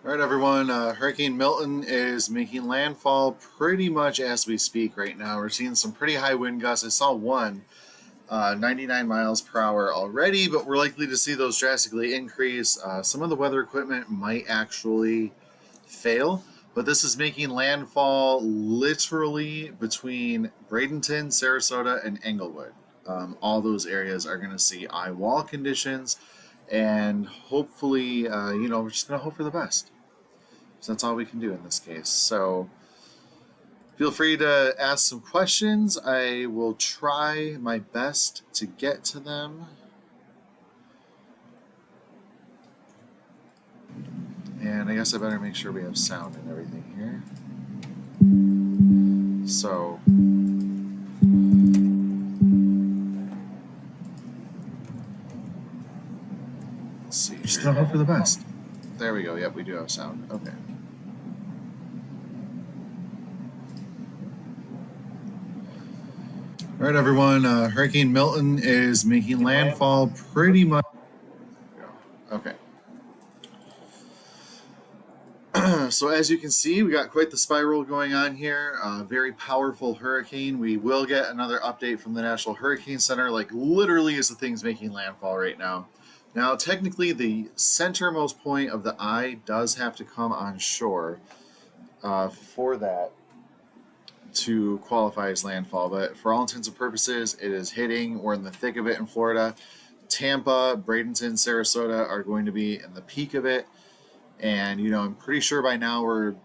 All right, everyone. Hurricane Milton is making landfall pretty much as we speak right now. We're seeing some pretty high wind gusts. I saw one 99 miles per hour already, but we're likely to see those drastically increase. Some of the weather equipment might actually fail, but this is making landfall literally between Bradenton, Sarasota, and Englewood. All those areas are going to see eye wall conditions, and hopefully, we're just going to hope for the best. So that's all we can do in this case. So feel free to ask some questions. I will try my best to get to them. And I guess I better make sure we have sound and everything here. So let's see. Just gonna hope for the best. There we go. Yep, we do have sound. Okay. All right, everyone. Hurricane Milton is making landfall pretty much. Okay. So as you can see, we got quite the spiral going on here. Very powerful hurricane. We will get another update from the National Hurricane Center, like literally as the thing's making landfall right now. Now, technically, the centermost point of the eye does have to come on shore for that to qualify as landfall. But for all intents and purposes, it is hitting. We're in the thick of it in Florida. Tampa, Bradenton, Sarasota are going to be in the peak of it. And, I'm pretty sure by now we're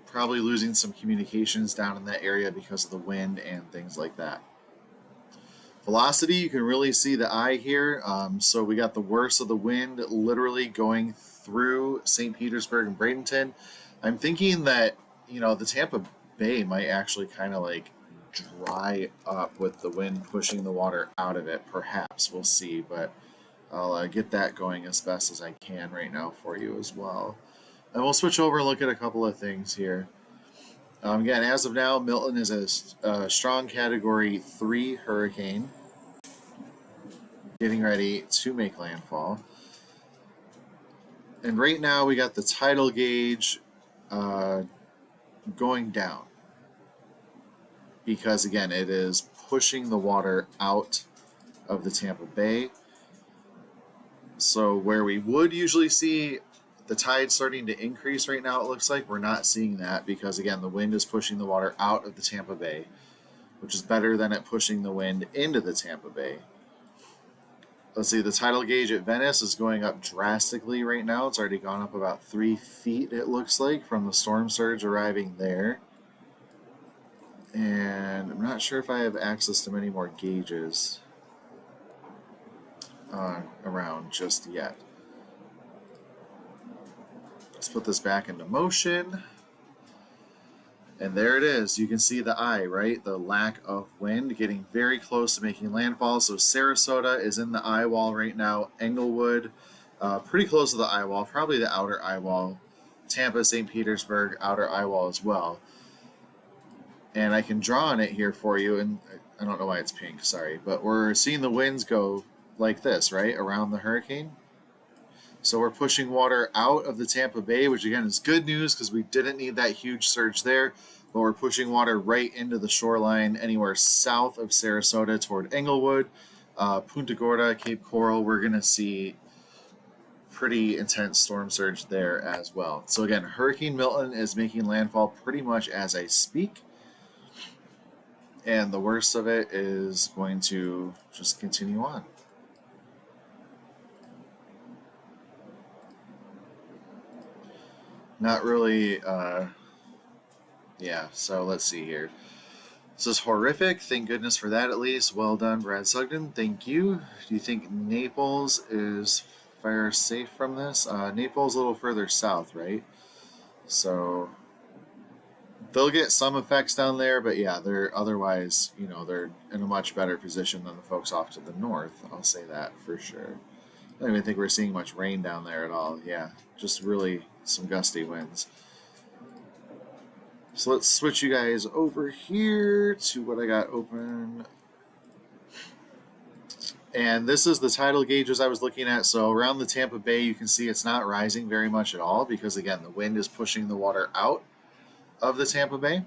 probably losing some communications down in that area because of the wind and things like that. Velocity, you can really see the eye here. So we got the worst of the wind literally going through St. Petersburg and Bradenton. I'm thinking that, the Tampa Bay might actually kind of like dry up with the wind pushing the water out of it. Perhaps. We'll see. But I'll get that going as best as I can right now for you as well. And we'll switch over and look at a couple of things here. Again, as of now, Milton is a strong Category 3 hurricane getting ready to make landfall. And right now we got the tidal gauge going down because, again, it is pushing the water out of the Tampa Bay. So where we would usually see the tide starting to increase right now, it looks like we're not seeing that because, again, the wind is pushing the water out of the Tampa Bay, which is better than it pushing the wind into the Tampa Bay. Let's see, the tidal gauge at Venice is going up drastically right now. It's already gone up about 3 feet, it looks like, from the storm surge arriving there. And I'm not sure if I have access to many more gauges around just yet. Let's put this back into motion. And there it is. You can see the eye, right? The lack of wind getting very close to making landfall. So Sarasota is in the eye wall right now. Englewood, pretty close to the eye wall, probably the outer eye wall. Tampa, St. Petersburg, outer eye wall as well. And I can draw on it here for you. And I don't know why it's pink, sorry. But we're seeing the winds go like this, right? Around the hurricane. So we're pushing water out of the Tampa Bay, which again is good news because we didn't need that huge surge there. But we're pushing water right into the shoreline anywhere south of Sarasota toward Englewood, Punta Gorda, Cape Coral. We're going to see pretty intense storm surge there as well. So again, Hurricane Milton is making landfall pretty much as I speak. And the worst of it is going to just continue on. Not really, so let's see here. This is horrific. Thank goodness for that at least. Well done, Brad Sugden. Thank you. Do you think Naples is fire safe from this? Naples a little further south, right? So they'll get some effects down there, but yeah, they're otherwise, they're in a much better position than the folks off to the north. I'll say that for sure. I don't even think we're seeing much rain down there at all. Yeah, just really some gusty winds. So let's switch you guys over here to what I got open. And this is the tidal gauges I was looking at. So around the Tampa Bay, you can see it's not rising very much at all because, again, the wind is pushing the water out of the Tampa Bay.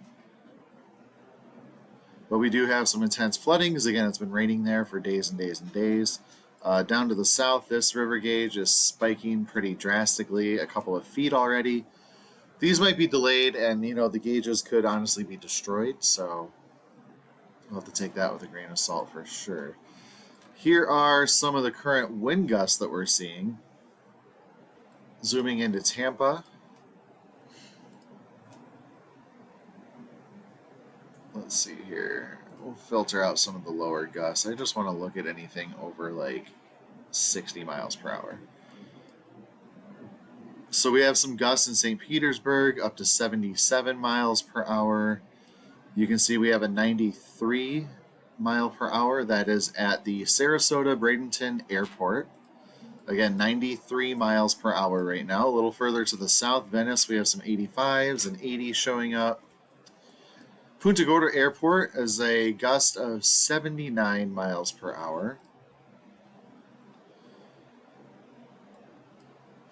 But we do have some intense flooding because, again, it's been raining there for days and days and days. Down to the south, this river gauge is spiking pretty drastically, a couple of feet already. These might be delayed, and, the gauges could honestly be destroyed. So we'll have to take that with a grain of salt for sure. Here are some of the current wind gusts that we're seeing. Zooming into Tampa. Let's see here. We'll filter out some of the lower gusts. I just want to look at anything over like 60 miles per hour. So we have some gusts in St. Petersburg up to 77 miles per hour. You can see we have a 93 mile per hour. That is at the Sarasota Bradenton Airport. Again, 93 miles per hour right now. A little further to the south, Venice, we have some 85s and 80s showing up. Punta Gorda Airport is a gust of 79 miles per hour.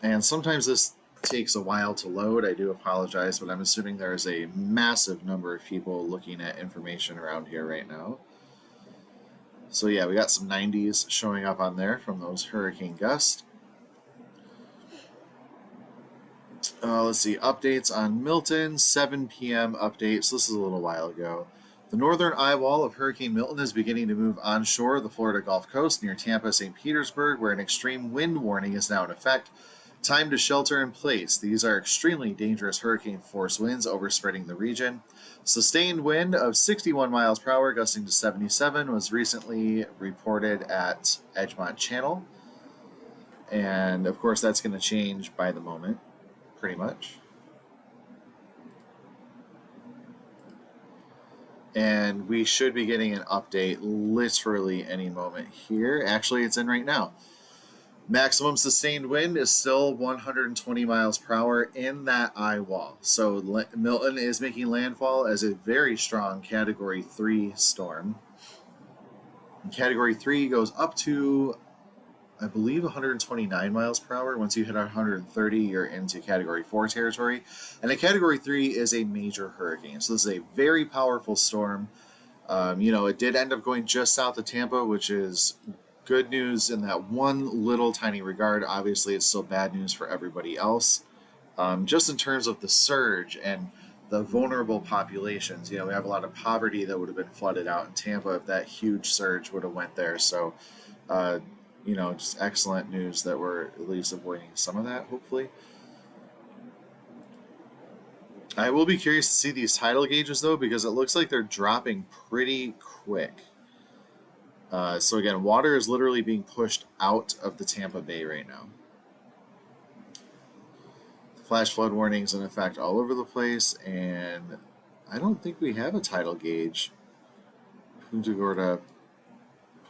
And sometimes this takes a while to load. I do apologize, but I'm assuming there is a massive number of people looking at information around here right now. So yeah, we got some 90s showing up on there from those hurricane gusts. Let's see, updates on Milton, 7 p.m. updates. This is a little while ago. The northern eye wall of Hurricane Milton is beginning to move onshore the Florida Gulf Coast near Tampa, St. Petersburg, where an extreme wind warning is now in effect. Time to shelter in place. These are extremely dangerous hurricane force winds overspreading the region. Sustained wind of 61 miles per hour, gusting to 77, was recently reported at Edgemont Channel. And of course, that's going to change by the moment, pretty much. And we should be getting an update literally any moment here. Actually, it's in right now. Maximum sustained wind is still 120 miles per hour in that eye wall. So Milton is making landfall as a very strong Category 3 storm. And Category 3 goes up to, I believe, 129 miles per hour. Once you hit 130, you're into Category 4 territory. And a Category 3 is a major hurricane. So this is a very powerful storm. It did end up going just south of Tampa, which is good news in that one little tiny regard. Obviously, it's still bad news for everybody else. Just in terms of the surge and the vulnerable populations, we have a lot of poverty that would have been flooded out in Tampa if that huge surge would have went there. So, just excellent news that we're at least avoiding some of that, hopefully. I will be curious to see these tidal gauges, though, because it looks like they're dropping pretty quick. So again, water is literally being pushed out of the Tampa Bay right now. Flash flood warnings in effect all over the place, and I don't think we have a tidal gauge. Punta Gorda,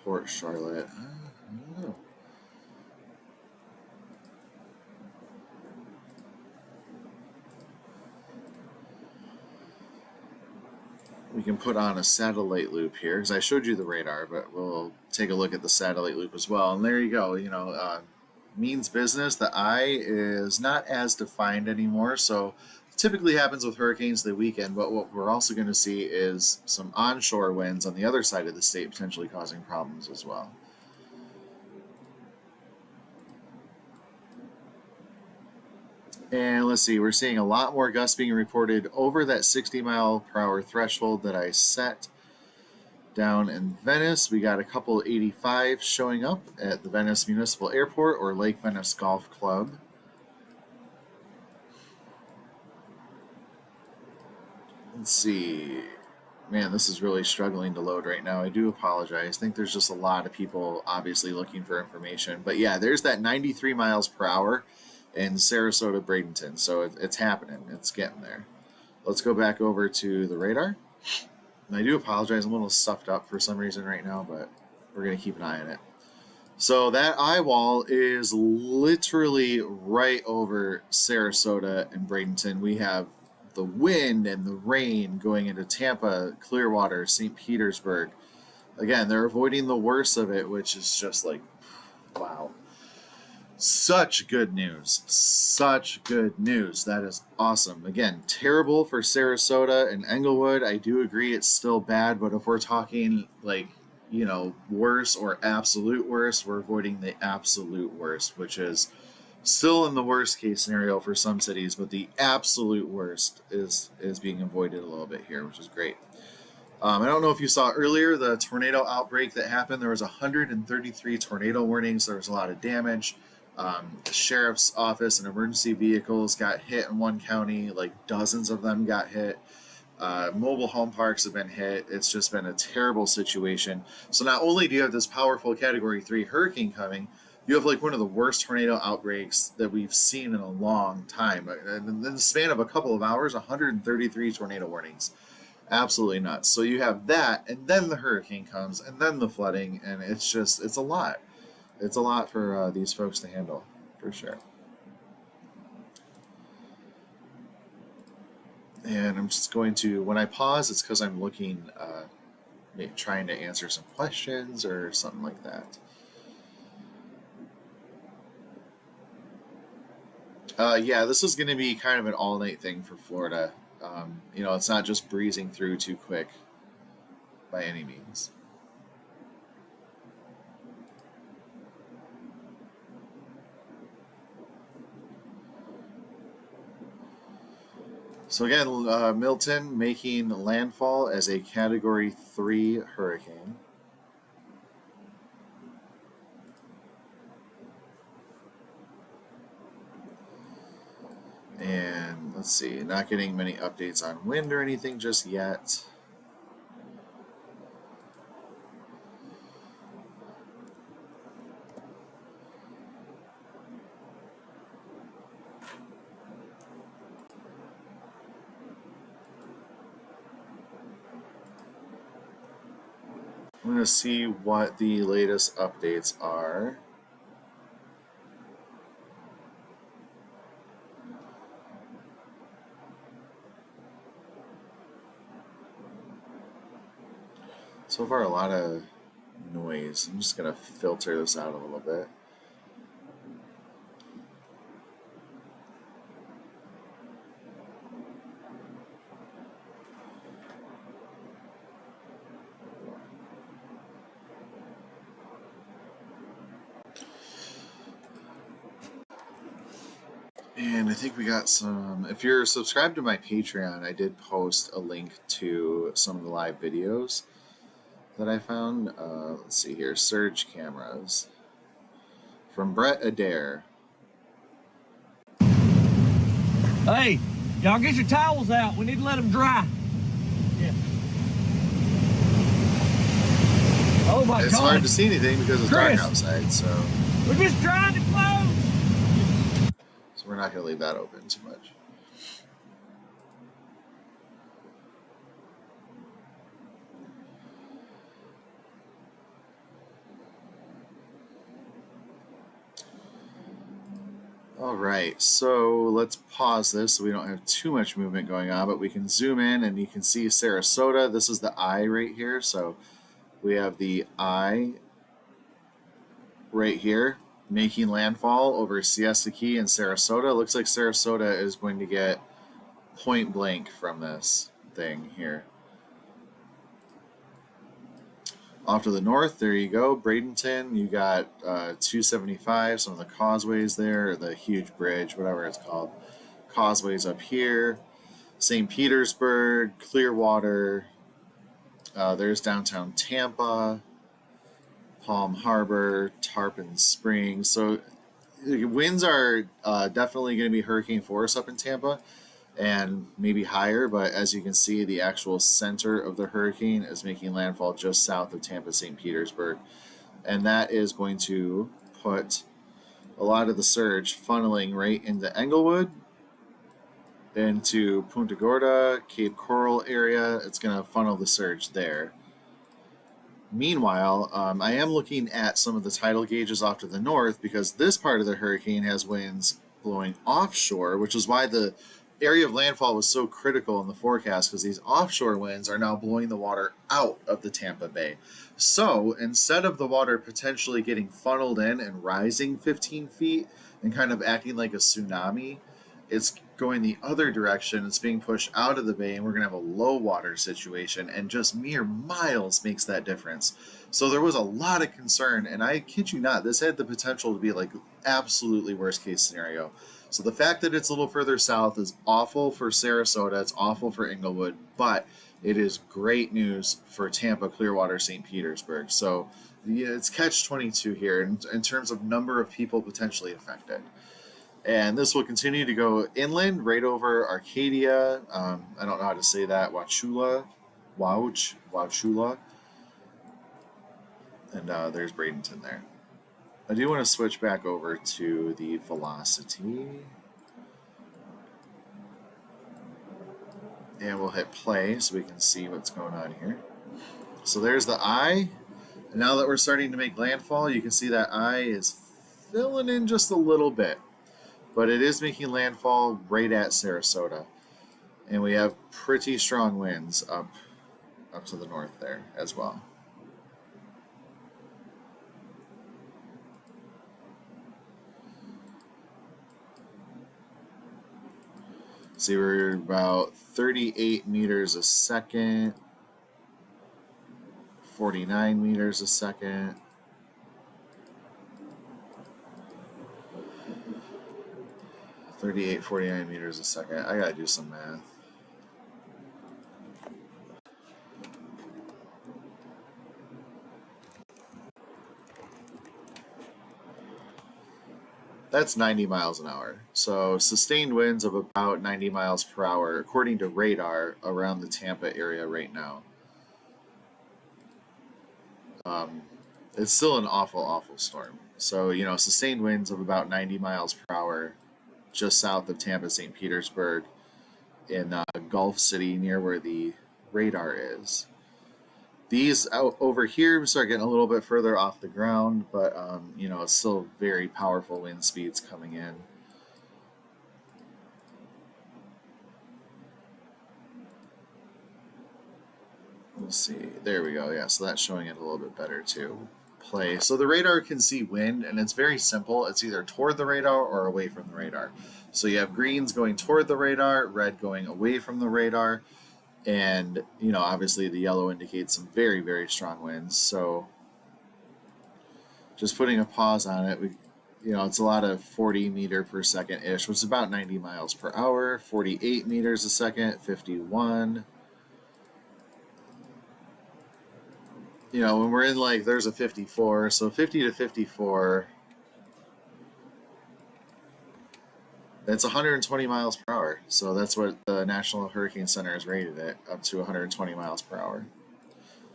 Port Charlotte. I don't know. We can put on a satellite loop here, because I showed you the radar, but we'll take a look at the satellite loop as well. And there you go. Means business. The eye is not as defined anymore, so typically happens with hurricanes the weekend, but what we're also going to see is some onshore winds on the other side of the state potentially causing problems as well. And let's see, we're seeing a lot more gusts being reported over that 60 mile per hour threshold that I set down in Venice. We got a couple 85 showing up at the Venice Municipal Airport or Lake Venice Golf Club. Let's see. Man, this is really struggling to load right now. I do apologize. I think there's just a lot of people obviously looking for information. But yeah, there's that 93 miles per hour in Sarasota, Bradenton. So it's happening. It's getting there. Let's go back over to the radar. And I do apologize. I'm a little stuffed up for some reason right now, but we're going to keep an eye on it. So that eye wall is literally right over Sarasota and Bradenton. We have the wind and the rain going into Tampa, Clearwater, St. Petersburg. again, they're avoiding the worst of it, which is just like, wow. Such good news. Such good news. That is awesome. Again, terrible for Sarasota and Englewood. I do agree it's still bad, but if we're talking like, worse or absolute worst, we're avoiding the absolute worst, which is still in the worst case scenario for some cities, but the absolute worst is being avoided a little bit here, which is great. I don't know if you saw earlier the tornado outbreak that happened. There was 133 tornado warnings. There was a lot of damage. The sheriff's office and emergency vehicles got hit in one county. Like dozens of them got hit. Mobile home parks have been hit. It's just been a terrible situation. So not only do you have this powerful Category 3 hurricane coming, you have like one of the worst tornado outbreaks that we've seen in a long time. And in the span of a couple of hours, 133 tornado warnings. Absolutely nuts. So you have that, and then the hurricane comes, and then the flooding, and it's a lot. It's a lot for these folks to handle, for sure. And I'm just going to, when I pause, it's because I'm looking, trying to answer some questions or something like that. Yeah, this is going to be kind of an all-night thing for Florida. It's not just breezing through too quick by any means. So again, Milton making landfall as a Category 3 hurricane. And let's see, not getting many updates on wind or anything just yet. I'm going to see what the latest updates are. So far, a lot of noise. I'm just going to filter this out a little bit. And I think we got some, if you're subscribed to my Patreon, I did post a link to some of the live videos that I found. Let's see here, surge cameras from Brett Adair. Hey, y'all get your towels out. We need to let them dry. Yeah. Oh my God. It's hard to see anything because it's dark outside, so. We're just trying to close. So we're not going to leave that open too much. All right, so let's pause this so we don't have too much movement going on, but we can zoom in and you can see Sarasota. This is the eye right here. So we have the eye right here making landfall over Siesta Key and Sarasota. It looks like Sarasota is going to get point blank from this thing here. Off to the north, there you go, Bradenton. You got 275, some of the causeways there, the huge bridge, whatever it's called. Causeways up here. St. Petersburg, Clearwater. There's downtown Tampa, Palm Harbor, Tarpon Springs. So winds are definitely going to be hurricane force up in Tampa and maybe higher, but as you can see, the actual center of the hurricane is making landfall just south of Tampa, St. Petersburg, and that is going to put a lot of the surge funneling right into Englewood, into Punta Gorda, Cape Coral area. It's going to funnel the surge there. Meanwhile, I am looking at some of the tidal gauges off to the north because this part of the hurricane has winds blowing offshore, which is why the area of landfall was so critical in the forecast because these offshore winds are now blowing the water out of the Tampa Bay. So instead of the water potentially getting funneled in and rising 15 feet and kind of acting like a tsunami, it's going the other direction. It's being pushed out of the bay, and we're going to have a low water situation, and just mere miles makes that difference. So there was a lot of concern, and I kid you not, this had the potential to be like absolutely worst case scenario. So the fact that it's a little further south is awful for Sarasota, it's awful for Inglewood, but it is great news for Tampa, Clearwater, St. Petersburg. So yeah, it's catch-22 here in terms of number of people potentially affected. And this will continue to go inland, right over Arcadia. I don't know how to say that. Wauchula. And there's Bradenton there. I do want to switch back over to the velocity. And we'll hit play so we can see what's going on here. So there's the eye. And now that we're starting to make landfall, you can see that eye is filling in just a little bit. But it is making landfall right at Sarasota. And we have pretty strong winds up to the north there as well. See, we're about 38 meters a second, 49 meters a second. $38, 49 meters a second. I gotta do some math. That's 90 miles an hour. So sustained winds of about 90 miles per hour, according to radar, around the Tampa area right now. It's still an awful, awful storm. So, you know, sustained winds of about 90 miles per hour just south of Tampa, St. Petersburg, in Gulf City, near where the radar is. These out over here start getting a little bit further off the ground, but you know, it's still very powerful wind speeds coming in. Let's see. There we go. Yeah, so that's showing it a little bit better too. Play. So the radar can see wind, and it's very simple. It's either toward the radar or away from the radar. So you have greens going toward the radar, red going away from the radar, and you know, obviously the yellow indicates some very, very strong winds. So just putting a pause on it, you know, it's a lot of 40 meter per second ish, which is about 90 miles per hour. 48 meters a second, 51. You know, when we're in like, there's a 54, so 50 to 54, that's 120 miles per hour. So that's what the National Hurricane Center has rated it, up to 120 miles per hour.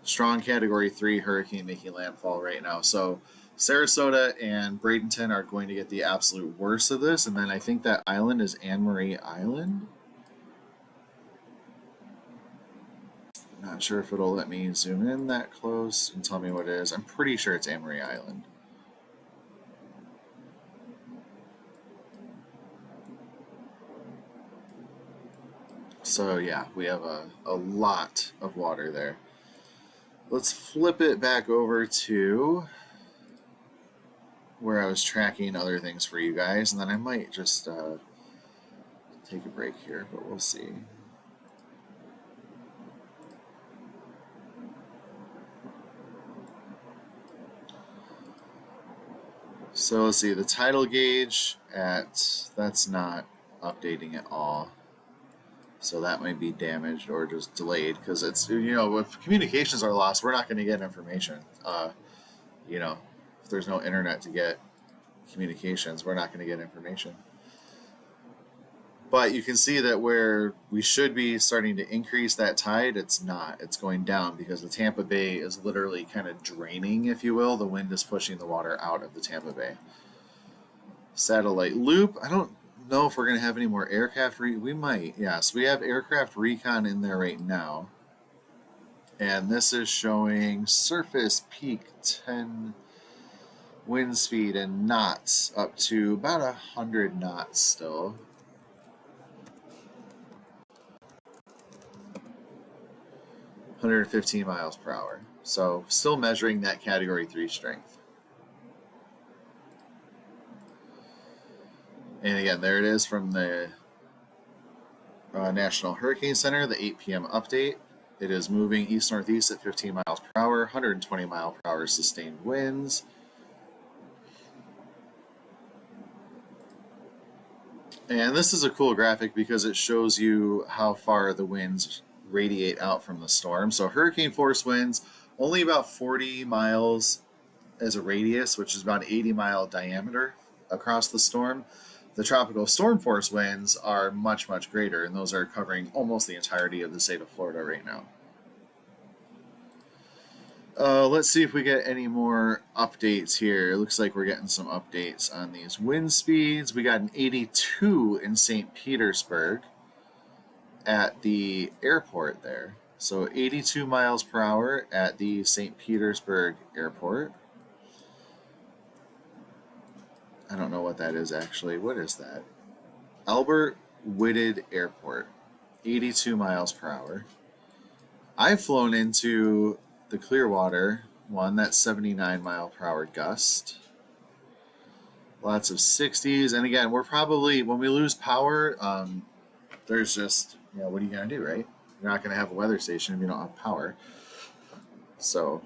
Strong Category 3 hurricane making landfall right now. So Sarasota and Bradenton are going to get the absolute worst of this. And then I think that island is Anne Marie Island. Not sure if it'll let me zoom in that close and tell me what it is. I'm pretty sure it's Anne Marie Island. So yeah, we have a lot of water there. Let's flip it back over to where I was tracking other things for you guys, and then I might just take a break here, but we'll see. So let's see, the tidal gauge that's not updating at all. So that might be damaged or just delayed, because it's, you know, if communications are lost, we're not going to get information. You know, if there's no internet to get communications, we're not going to get information. But you can see that where we should be starting to increase that tide, it's not. It's going down because the Tampa Bay is literally kind of draining, if you will. The wind is pushing the water out of the Tampa Bay. Satellite loop. I don't know if we're going to have any more aircraft. We might. Yes, we have aircraft recon in there right now. And this is showing surface peak 10 wind speed and knots up to about 100 knots still. 115 miles per hour. So still measuring that Category 3 strength. And again, there it is from the National Hurricane Center, the 8 p.m. update. It is moving east-northeast at 15 miles per hour, 120 mile per hour sustained winds. And this is a cool graphic because it shows you how far the winds radiate out from the storm. So hurricane force winds, only about 40 miles as a radius, which is about 80-mile diameter across the storm. The tropical storm force winds are much, much greater, and those are covering almost the entirety of the state of Florida right now. Let's see if we get any more updates here. It looks like we're getting some updates on these wind speeds. We got an 82 in St. Petersburg at the airport there. So 82 miles per hour at the St. Petersburg airport. I don't know what that is actually. What is that? Albert Whitted Airport, 82 miles per hour. I've flown into the Clearwater one, that's 79 mile per hour gust. Lots of 60s. And again, we're probably, when we lose power, there's just, what are you going to do, right? You're not going to have a weather station if you don't have power. So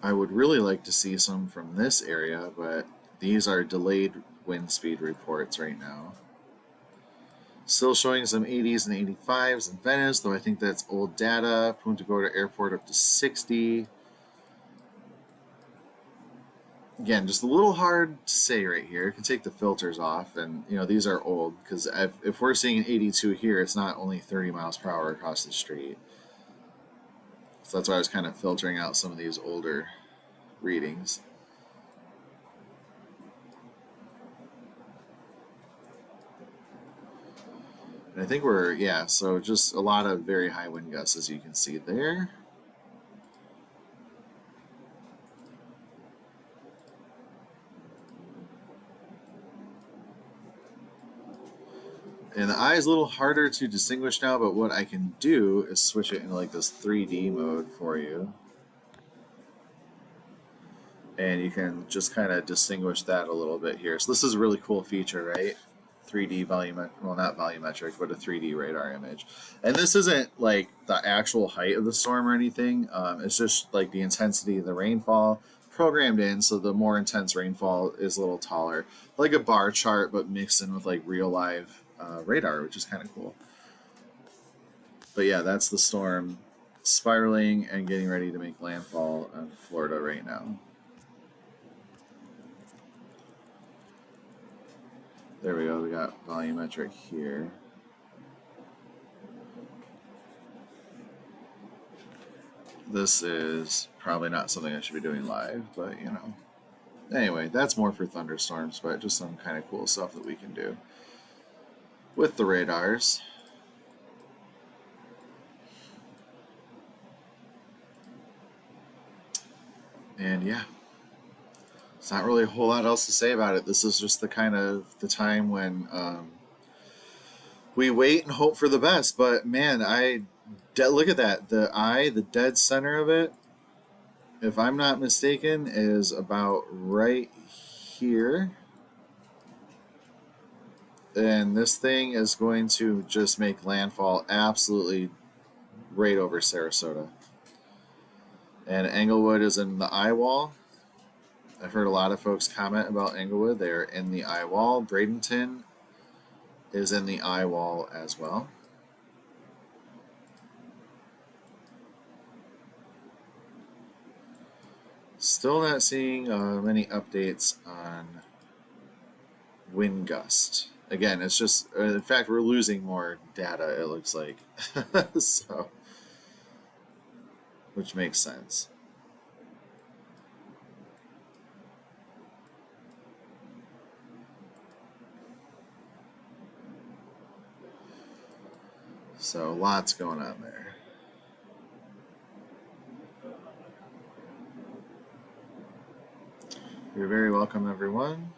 I would really like to see some from this area, but these are delayed wind speed reports right now. Still showing some 80s and 85s in Venice, though I think that's old data. Punta Gorda Airport up to 60. Again, just a little hard to say right here. You can take the filters off, and these are old, because if we're seeing an 82 here, it's not only 30 miles per hour across the street. So that's why I was kind of filtering out some of these older readings. And I think so just a lot of very high wind gusts, as you can see there. And the eye is a little harder to distinguish now, but what I can do is switch it into like this 3D mode for you. And you can just kind of distinguish that a little bit here. So this is a really cool feature, right? 3D not volumetric, but a 3D radar image. And this isn't like the actual height of the storm or anything. It's just like the intensity of the rainfall programmed in, so the more intense rainfall is a little taller. Like a bar chart, but mixed in with like real live radar, which is kind of cool. But yeah, that's the storm spiraling and getting ready to make landfall in Florida right now. There we go, we got volumetric here. This is probably not something I should be doing live, but Anyway, that's more for thunderstorms, but just some kind of cool stuff that we can do with the radars. And yeah, it's not really a whole lot else to say about it. This is just the time when we wait and hope for the best. But man, look at that. The dead center of it, if I'm not mistaken, is about right here. And this thing is going to just make landfall absolutely right over Sarasota. And Englewood is in the eye wall. I've heard a lot of folks comment about Englewood. They're in the eye wall. Bradenton is in the eye wall as well. Still not seeing many updates on wind gust. Again, it's just, in fact, we're losing more data, it looks like. So, which makes sense. So, lots going on there. You're very welcome, everyone.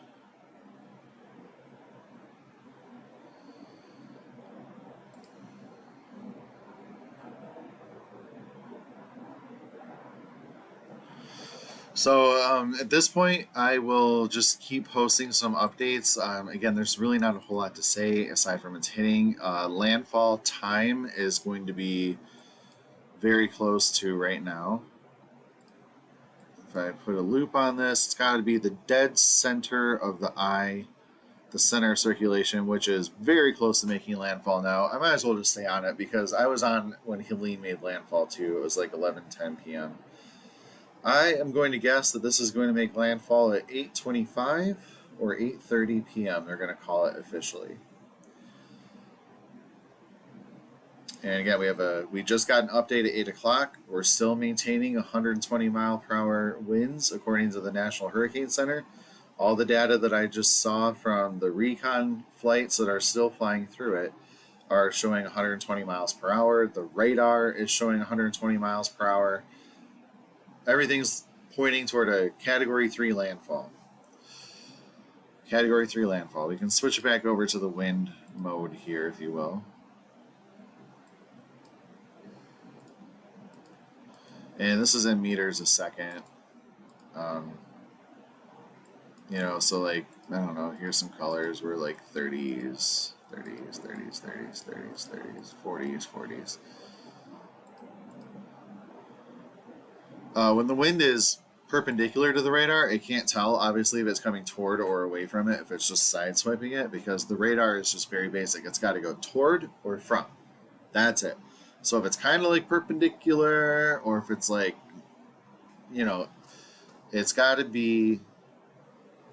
So at this point, I will just keep posting some updates. Again, there's really not a whole lot to say aside from it's hitting. Landfall time is going to be very close to right now. If I put a loop on this, it's got to be the dead center of the eye, the center of circulation, which is very close to making landfall now. I might as well just stay on it because I was on when Helene made landfall too. It was like 11:10 p.m. I am going to guess that this is going to make landfall at 8:25 or 8:30 p.m. They're going to call it officially. And again, we just got an update at 8 o'clock. We're still maintaining 120 mile per hour winds according to the National Hurricane Center. All the data that I just saw from the recon flights that are still flying through it are showing 120 miles per hour. The radar is showing 120 miles per hour. Everything's pointing toward a Category 3 landfall. Category 3 landfall. We can switch it back over to the wind mode here, if you will. And this is in meters a second. So like, I don't know, here's some colors. We're like 30s, 30s, 30s, 30s, 30s, 30s, 40s, 40s. When the wind is perpendicular to the radar, it can't tell, obviously, if it's coming toward or away from it, if it's just sideswiping it, because the radar is just very basic. It's got to go toward or from. That's it. So if it's kind of like perpendicular, or if it's like, it's got to be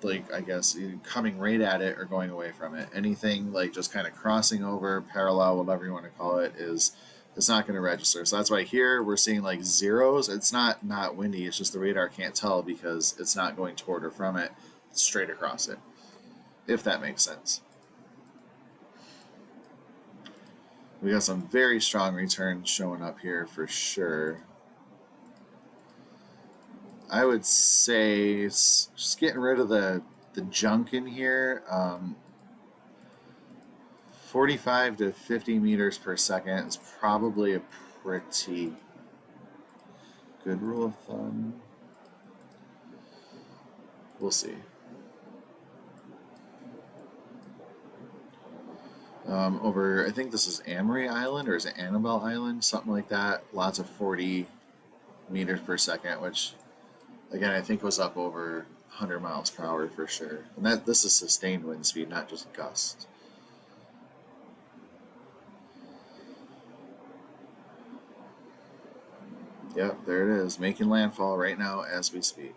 like, I guess, coming right at it or going away from it. Anything like just kind of crossing over, parallel, whatever you want to call it, it's not going to register. So that's why here we're seeing like zeros. It's not windy. It's just the radar can't tell because it's not going toward or from it. It's straight across it, if that makes sense. We got some very strong returns showing up here for sure. I would say it's just getting rid of the junk in here. 45 to 50 meters per second is probably a pretty good rule of thumb. We'll see. Over, I think this is Amory Island, or is it Annabelle Island? Something like that. Lots of 40 meters per second, which, again, I think was up over 100 miles per hour for sure. And this is sustained wind speed, not just gust. Yep, there it is, making landfall right now as we speak.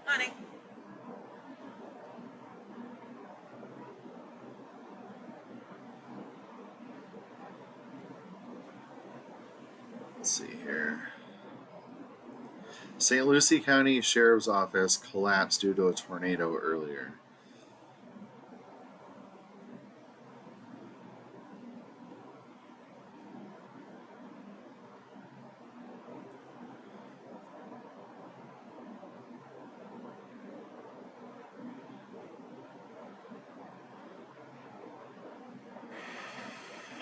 Honey. Let's see here. St. Lucie County Sheriff's Office collapsed due to a tornado earlier.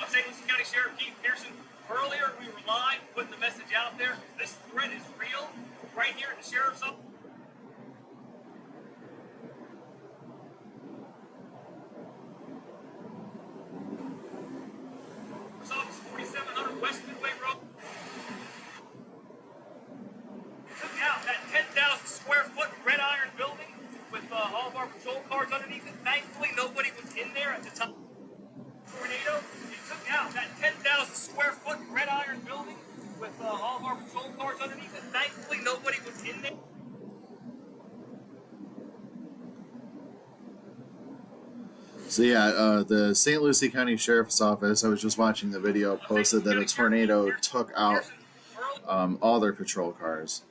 St. Lucie County Sheriff Keith Pearson. Earlier, we were live putting the message out there. This threat is real. Right here at the Sheriff's Office. Office 4700 West Midway Road. Took out that 10,000 square foot red iron building with all of our patrol cars underneath it. Thankfully, nobody was in there at the time. Tornado. It took out that 10,000 square foot red iron building with So yeah, the St. Lucie County Sheriff's Office, I was just watching the video, posted that a tornado took out all their patrol cars.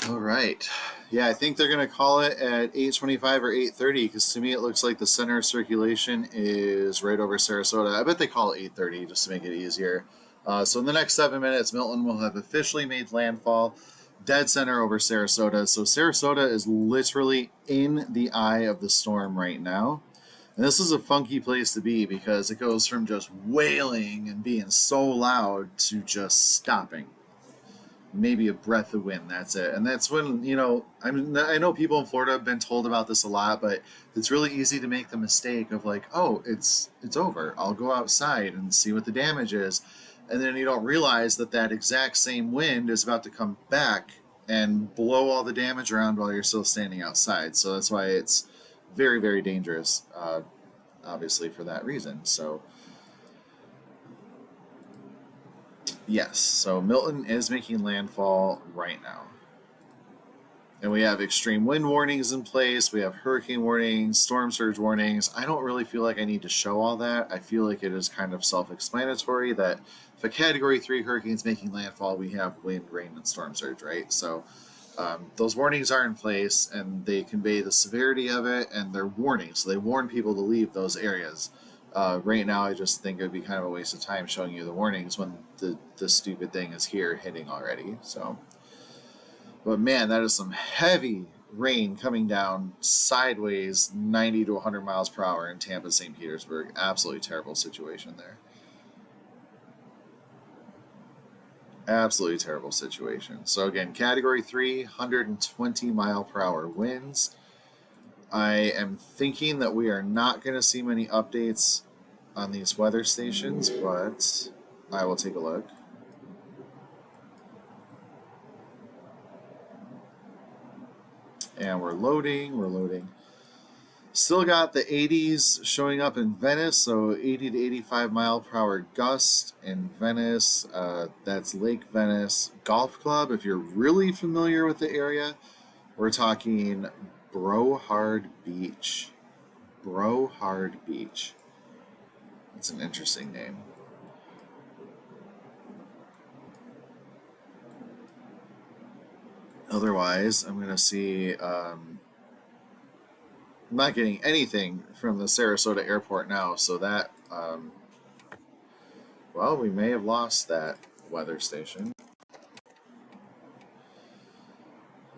All right. Yeah, I think they're going to call it at 8:25 or 8:30 because to me it looks like the center of circulation is right over Sarasota. I bet they call it 8:30 just to make it easier. So in the next 7 minutes, Milton will have officially made landfall dead center over Sarasota. So Sarasota is literally in the eye of the storm right now. And this is a funky place to be because it goes from just wailing and being so loud to just stopping. Maybe a breath of wind, that's it. And that's when, you know, I know people in Florida have been told about this a lot, but it's really easy to make the mistake of like, oh, it's over, I'll go outside and see what the damage is, and then you don't realize that that exact same wind is about to come back and blow all the damage around while you're still standing outside. So that's why it's very, very dangerous, obviously, for that reason. So yes, so Milton is making landfall right now. And we have extreme wind warnings in place. We have hurricane warnings, storm surge warnings. I don't really feel like I need to show all that. I feel like it is kind of self-explanatory that if a Category 3 hurricane is making landfall, we have wind, rain, and storm surge, right? So those warnings are in place, and they convey the severity of it, and they're warnings. So they warn people to leave those areas. Right now, I just think it would be kind of a waste of time showing you the warnings when the stupid thing is here hitting already. So, but man, that is some heavy rain coming down sideways 90 to 100 miles per hour in Tampa, St. Petersburg. Absolutely terrible situation there. Absolutely terrible situation. So again, Category 3, 120 mile per hour winds. I am thinking that we are not going to see many updates on these weather stations, but I will take a look. And we're loading. Still got the 80s showing up in Venice, so 80 to 85 mile per hour gust in Venice. That's Lake Venice Golf Club. If you're really familiar with the area, we're talking Brohard Beach. Brohard Beach. That's an interesting name. Otherwise, I'm going to see... I'm not getting anything from the Sarasota airport now, so that... well, we may have lost that weather station.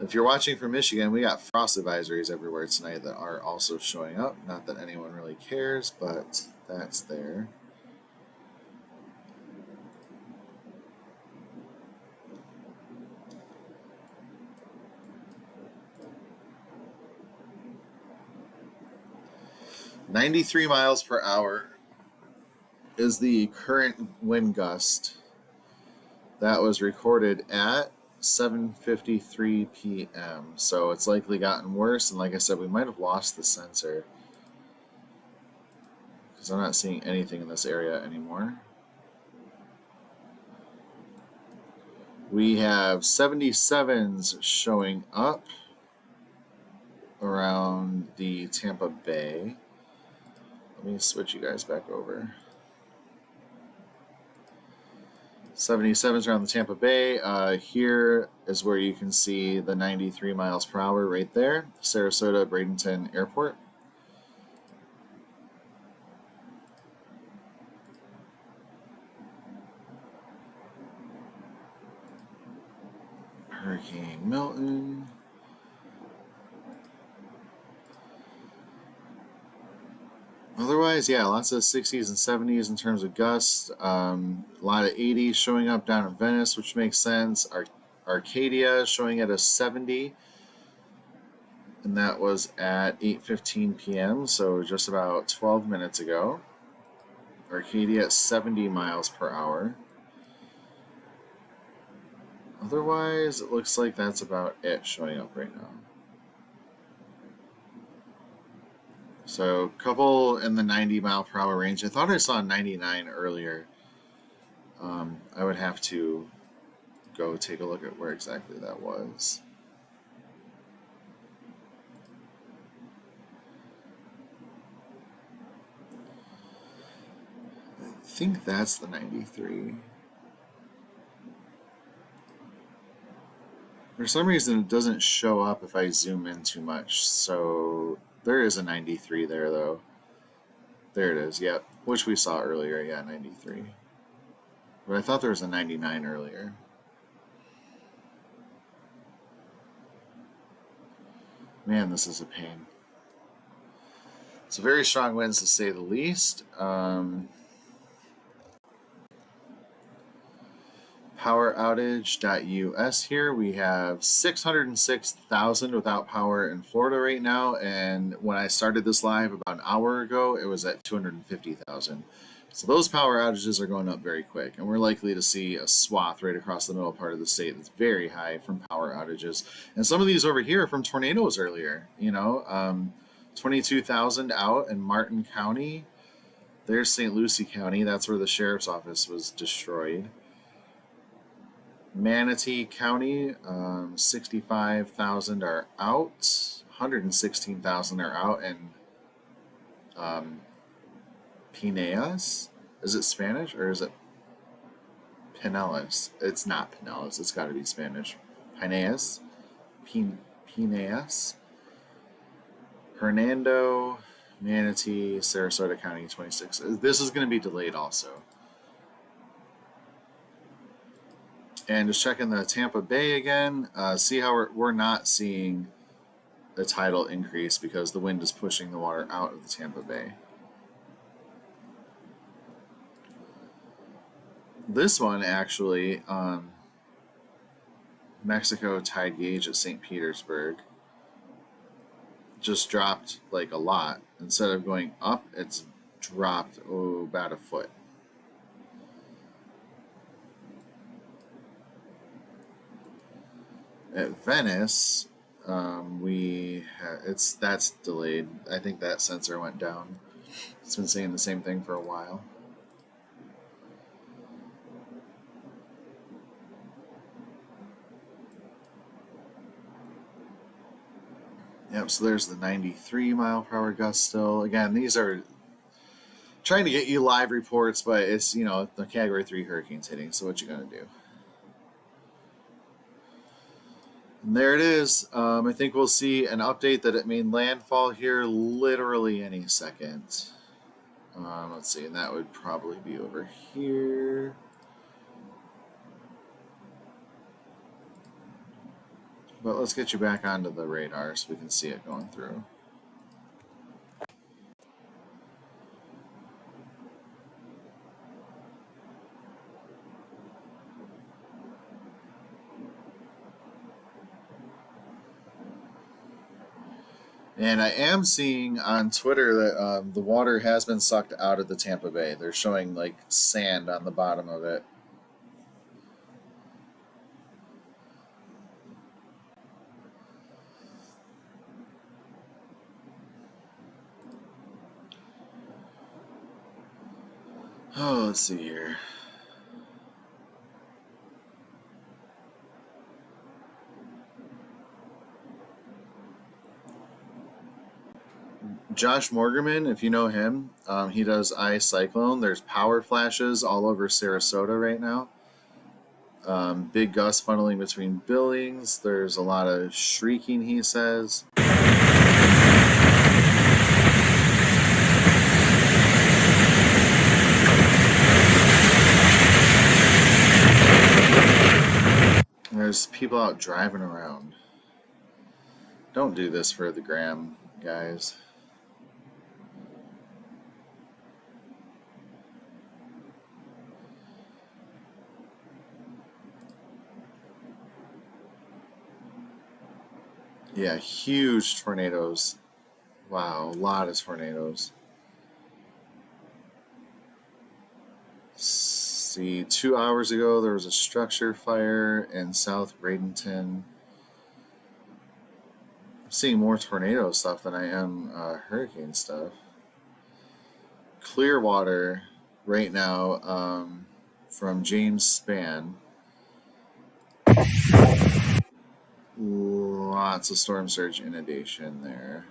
If you're watching from Michigan, we got frost advisories everywhere tonight that are also showing up. Not that anyone really cares, but that's there. "93 miles per hour is the current wind gust that was recorded at 7:53 p.m. So it's likely gotten worse, and like I said, we might have lost the sensor because I'm not seeing anything in this area anymore. We have 77s showing up around the Tampa Bay. Let me switch you guys back over. 77s around the Tampa Bay. Here is where you can see the 93 miles per hour right there, Sarasota Bradenton Airport. Hurricane Milton. Otherwise, yeah, lots of 60s and 70s in terms of gusts. A lot of 80s showing up down in Venice, which makes sense. Arcadia showing at a 70, and that was at 8:15 p.m., so just about 12 minutes ago. Arcadia at 70 miles per hour. Otherwise, it looks like that's about it showing up right now. So, a couple in the 90 mile per hour range. I thought I saw 99 earlier. I would have to go take a look at where exactly that was. I think that's the 93. For some reason, it doesn't show up if I zoom in too much. So there is a 93 there, though. There it is, yep. Which we saw earlier, yeah, 93. But I thought there was a 99 earlier. Man, this is a pain. So very strong winds to say the least. Power outage.us here. We have 606,000 without power in Florida right now, and when I started this live about an hour ago, it was at 250,000. So those power outages are going up very quick, and we're likely to see a swath right across the middle part of the state that's very high from power outages. And some of these over here are from tornadoes earlier. 22,000 out in Martin County. There's St. Lucie County. That's where the sheriff's office was destroyed. Manatee County, 65,000 are out. 116,000 are out in Pinellas. Is it Spanish or is it Pinellas? It's not Pinellas. It's got to be Spanish. Pinellas. Pinellas. Hernando, Manatee, Sarasota County, 26. This is going to be delayed also. And just checking the Tampa Bay again, see how we're not seeing a tidal increase because the wind is pushing the water out of the Tampa Bay. This one actually, Mexico tide gauge at St. Petersburg just dropped like a lot. Instead of going up, it's dropped about a foot. At Venice, that's delayed. I think that sensor went down. It's been saying the same thing for a while. Yep, so there's the 93 mile per hour gust still. Again, these are trying to get you live reports, but it's, the Category 3 hurricane's hitting, so what you gonna do? And there it is. I think we'll see an update that it made landfall here literally any second. Let's see, and that would probably be over here. But let's get you back onto the radar so we can see it going through. And I am seeing on Twitter that the water has been sucked out of the Tampa Bay. They're showing like sand on the bottom of it. Oh, let's see here. Josh Morgerman, if you know him, he does iCyclone. There's power flashes all over Sarasota right now. Big gusts funneling between buildings. There's a lot of shrieking, he says. There's people out driving around. Don't do this for the gram, guys. Yeah, huge tornadoes. Wow, a lot of tornadoes. See, 2 hours ago there was a structure fire in South Bradenton. I'm seeing more tornado stuff than I am hurricane stuff. Clearwater right now from James Spann. Lots of storm surge inundation there.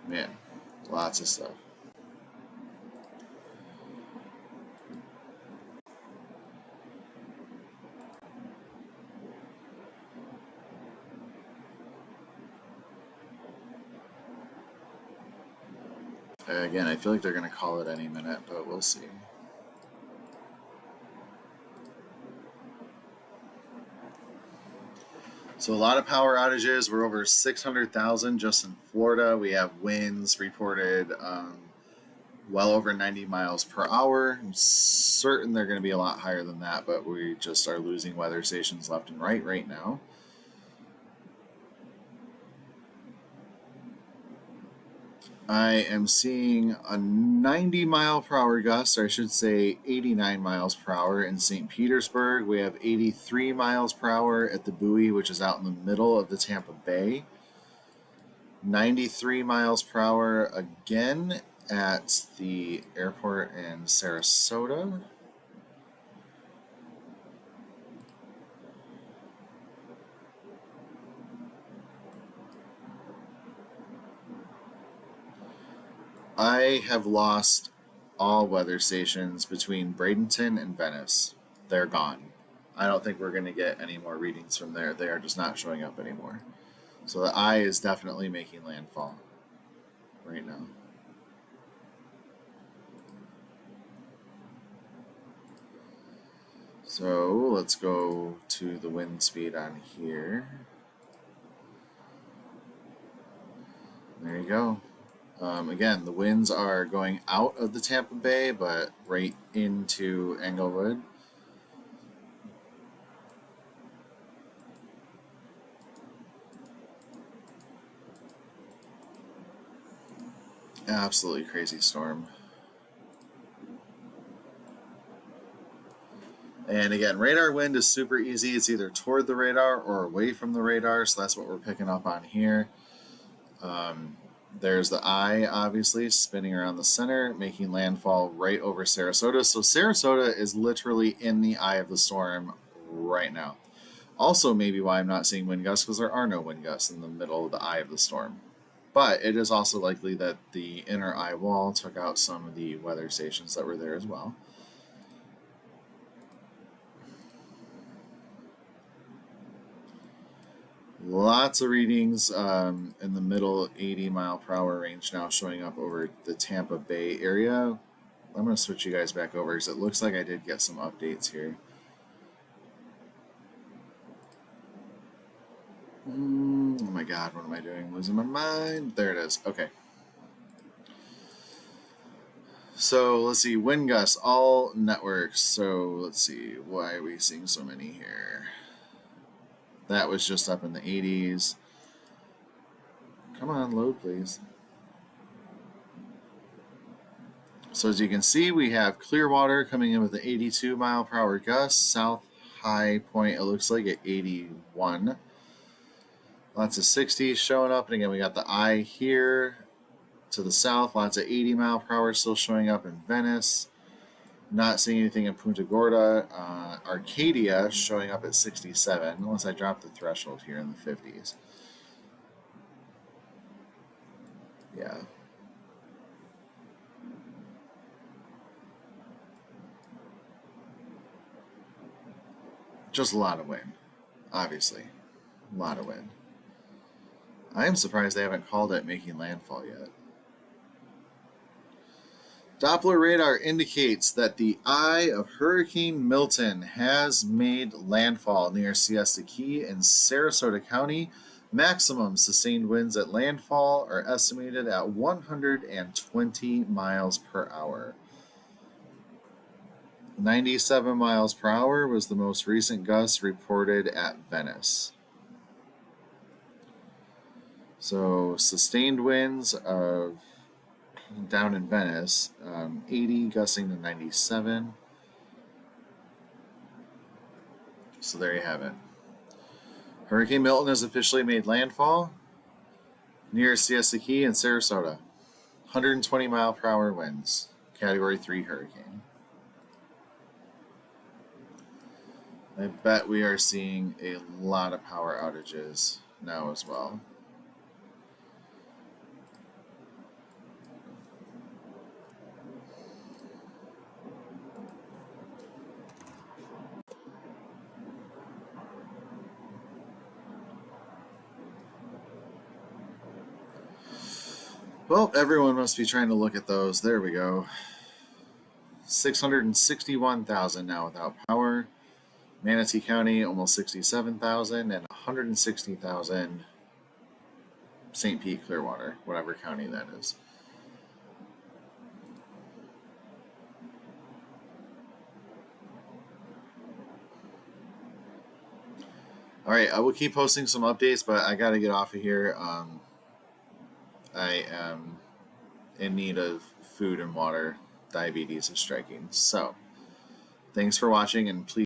Man, lots of stuff. Again, I feel like they're going to call it any minute, but we'll see. So a lot of power outages. We're over 600,000 just in Florida. We have winds reported well over 90 miles per hour. I'm certain they're going to be a lot higher than that, but we just are losing weather stations left and right now. I am seeing a 90 mile per hour gust, or I should say 89 miles per hour in St. Petersburg. We have 83 miles per hour at the buoy, which is out in the middle of the Tampa Bay. 93 miles per hour again at the airport in Sarasota. I have lost all weather stations between Bradenton and Venice. They're gone. I don't think we're going to get any more readings from there. They are just not showing up anymore. So the eye is definitely making landfall right now. So let's go to the wind speed on here. There you go. Again, the winds are going out of the Tampa Bay, but right into Englewood. Absolutely crazy storm. And again, radar wind is super easy. It's either toward the radar or away from the radar, so that's what we're picking up on here. There's the eye, obviously, spinning around the center, making landfall right over Sarasota. So Sarasota is literally in the eye of the storm right now. Also, maybe why I'm not seeing wind gusts, because there are no wind gusts in the middle of the eye of the storm. But it is also likely that the inner eye wall took out some of the weather stations that were there as well. Lots of readings in the middle 80 mile per hour range now showing up over the Tampa Bay area. I'm going to switch you guys back over because it looks like I did get some updates here. Oh my god, what am I doing? Losing my mind. There it is. Okay. So let's see, wind gusts, all networks. So let's see, why are we seeing so many here? That was just up in the 80s. Come on, load, please. So as you can see, we have Clearwater coming in with the 82 mile per hour gust. South High Point, it looks like at 81. Lots of 60s showing up. And again, we got the eye here. to the south, lots of 80 mile per hour still showing up in Venice. Not seeing anything in Punta Gorda. Arcadia showing up at 67, unless I drop the threshold here in the 50s. Yeah. Just a lot of wind, obviously. A lot of wind. I am surprised they haven't called it making landfall yet. Doppler radar indicates that the eye of Hurricane Milton has made landfall near Siesta Key in Sarasota County. Maximum sustained winds at landfall are estimated at 120 miles per hour. 97 miles per hour was the most recent gust reported at Venice. So sustained winds of down in Venice, 80 gusting to 97. So there you have it. Hurricane Milton has officially made landfall near Siesta Key in Sarasota. 120 mile per hour winds. Category 3 hurricane. I bet we are seeing a lot of power outages now as well. Well, everyone must be trying to look at those. There we go. 661,000 now without power. Manatee County, almost 67,000, and 160,000 St. Pete, Clearwater, whatever county that is. All right, I will keep posting some updates, but I got to get off of here. I am in need of food and water. Diabetes is striking. So, thanks for watching, and please